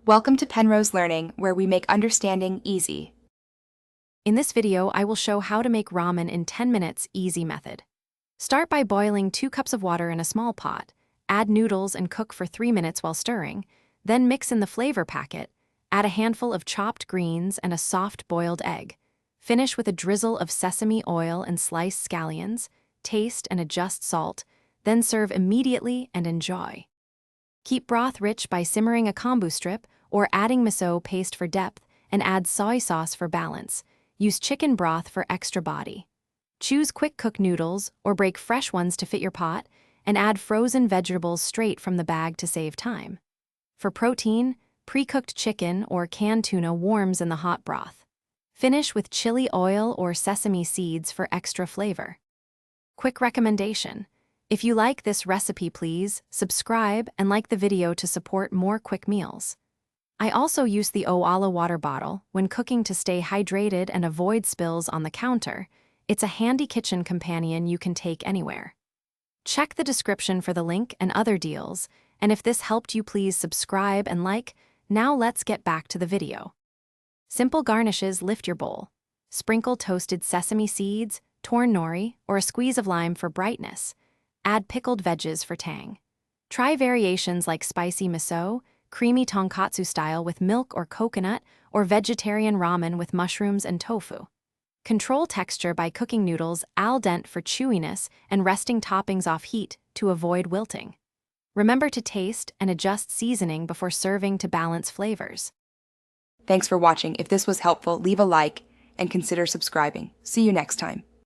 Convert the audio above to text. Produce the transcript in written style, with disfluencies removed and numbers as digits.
Welcome to Penrose Learning, where we make understanding easy. In this video, I will show how to make ramen in 10 minutes easy method. Start by boiling 2 cups of water in a small pot, add noodles and cook for 3 minutes while stirring, then mix in the flavor packet, add a handful of chopped greens and a soft boiled egg. Finish with a drizzle of sesame oil and sliced scallions, taste and adjust salt, then serve immediately and enjoy. Keep broth rich by simmering a kombu strip or adding miso paste for depth and add soy sauce for balance. Use chicken broth for extra body. Choose quick-cook noodles or break fresh ones to fit your pot and add frozen vegetables straight from the bag to save time. For protein, pre-cooked chicken or canned tuna warms in the hot broth. Finish with chili oil or sesame seeds for extra flavor. Quick recommendation: if you like this recipe, please subscribe and like the video to support more quick meals. I also use the Owala water bottle when cooking to stay hydrated and avoid spills on the counter. It's a handy kitchen companion you can take anywhere. Check the description for the link and other deals, and if this helped you, please subscribe and like. Now let's get back to the video. Simple garnishes lift your bowl. Sprinkle toasted sesame seeds, torn nori, or a squeeze of lime for brightness. Add pickled veggies for tang. Try variations like spicy miso, creamy tonkatsu style with milk or coconut, or vegetarian ramen with mushrooms and tofu. Control texture by cooking noodles al dente for chewiness and resting toppings off heat to avoid wilting. Remember to taste and adjust seasoning before serving to balance flavors. Thanks for watching. If this was helpful, leave a like and consider subscribing. See you next time.